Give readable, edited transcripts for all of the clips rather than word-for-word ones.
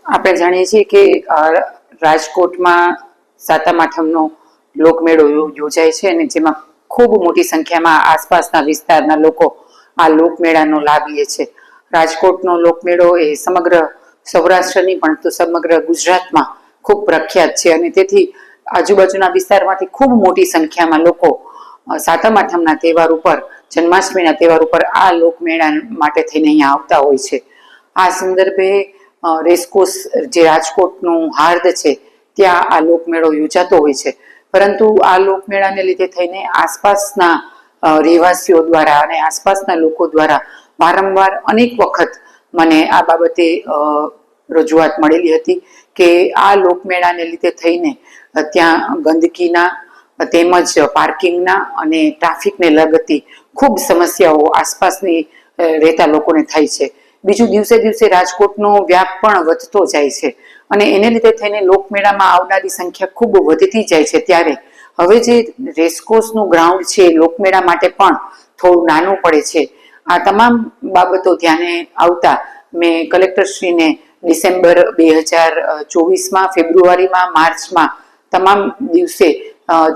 આપણે જાણીએ છીએ કે રાજકોટમાં સાતમ આઠમનો લોકમેળો યોજાય છે અને જેમાં ખૂબ મોટી સંખ્યામાં આસપાસના વિસ્તારના લોકો આ લોકમેળાનો લાભ લે છે. રાજકોટનો લોકમેળો એ સમગ્ર સૌરાષ્ટ્રની પણ તો સમગ્ર ગુજરાતમાં ખૂબ પ્રખ્યાત છે અને તેથી આજુબાજુના વિસ્તારમાંથી ખૂબ મોટી સંખ્યામાં લોકો સાતમ આઠમના તહેવાર ઉપર, જન્માષ્ટમીના તહેવાર ઉપર આ લોકમેળા માટે થઈને અહીંયા આવતા હોય છે. આ સંદર્ભે રેસકોર્સ જે રાજકોટનું હાર્દ છે ત્યાં આ લોકમેળો યોજાતો હોય છે. પરંતુ આ લોકમેળાને લીધે થઈને આસપાસના રહેવાસીઓ દ્વારા અને આસપાસના લોકો દ્વારા વારંવાર અનેક વખત મને આ બાબતે રજૂઆત મળેલી હતી કે આ લોકમેળાને લીધે થઈને ત્યાં ગંદકીના તેમજ પાર્કિંગના અને ટ્રાફિકને લગતી ખૂબ સમસ્યાઓ આસપાસની રહેતા લોકોને થાય છે. બીજું, દિવસે દિવસે રાજકોટનો વ્યાપ પણ વધતો જાય છે અને એને લીધે થઈને લોકમેળામાં આવનારી સંખ્યા ખૂબ વધતી જાય છે. ત્યારે હવે જે રેસકોર્સનું ગ્રાઉન્ડ છે લોકમેળા માટે પણ થોડું નાનું પડે છે. આ તમામ બાબતો ધ્યાને આવતા મેં કલેક્ટરશ્રીને ડિસેમ્બર 2024માં, ફેબ્રુઆરીમાં, માર્ચમાં તમામ દિવસે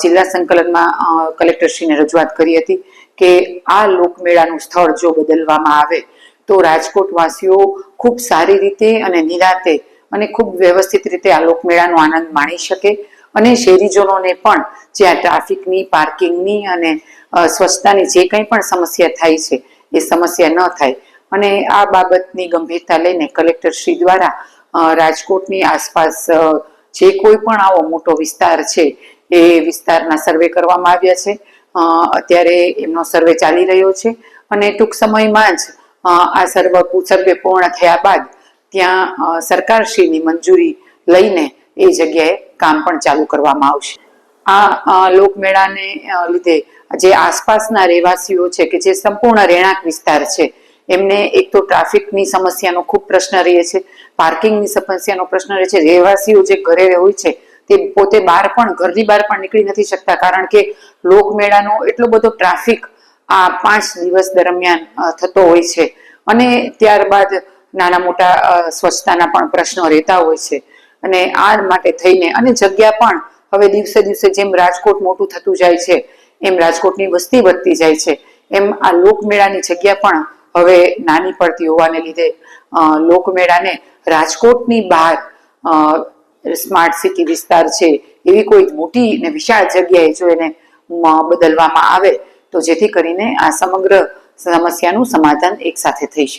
જિલ્લા સંકલનમાં કલેક્ટરશ્રીને રજૂઆત કરી હતી કે આ લોકમેળાનું સ્થળ જો બદલવામાં આવે તો રાજકોટવાસીઓ ખૂબ સારી રીતે અને નિરાતે અને ખૂબ વ્યવસ્થિત રીતે આ લોકમેળાનો આનંદ માણી શકે અને શહેરીજનોને પણ જ્યાં ટ્રાફિકની, પાર્કિંગની અને સ્વચ્છતાની જે કંઈ પણ સમસ્યા થાય છે એ સમસ્યા ન થાય. અને આ બાબતની ગંભીરતા લઈને કલેક્ટરશ્રી દ્વારા રાજકોટની આસપાસ જે કોઈ પણ આવો મોટો વિસ્તાર છે એ વિસ્તારના સર્વે કરવામાં આવ્યા છે. અત્યારે એમનો સર્વે ચાલી રહ્યો છે અને ટૂંક સમયમાં જ આ સર્વે પૂર્ણ થયા બાદ ત્યાં સરકારશ્રીની મંજૂરી લઈને એ જગ્યાએ કામ પણ ચાલુ કરવામાં આવશે. આ લોકમેળાને લીધે જે આસપાસના રહેવાસીઓ છે કે જે સંપૂર્ણ રહેણાંક વિસ્તાર છે એમને એક તો ટ્રાફિકની સમસ્યાનો ખૂબ પ્રશ્ન રહે છે, પાર્કિંગની સમસ્યાનો પ્રશ્ન રહે છે. રહેવાસીઓ જે ઘરે હોય છે તે પોતે ઘરની બહાર પણ નીકળી નથી શકતા કારણ કે લોકમેળાનો એટલો બધો ટ્રાફિક આ 5 દિવસ દરમિયાન થતો હોય છે અને ત્યારબાદ નાના મોટા સ્વચ્છતાના પણ પ્રશ્નો રહેતા હોય છે. અને આ માટે થઈને અને જગ્યા પણ હવે દિવસે દિવસે જેમ રાજકોટ મોટું થતું જાય છે એમ રાજકોટની વસ્તી વધતી જાય છે એમ આ લોકમેળાની જગ્યા પણ હવે નાની પડતી હોવાને લીધે લોકમેળાને રાજકોટની બહાર સ્માર્ટ સિટી વિસ્તાર છે એવી કોઈ મોટી અને વિશાળ જગ્યાએ જો એને બદલવામાં આવે તો જેથી કરીને આ સમગ્ર સમસ્યાનું સમાધાન એક સાથે થઈ શકે.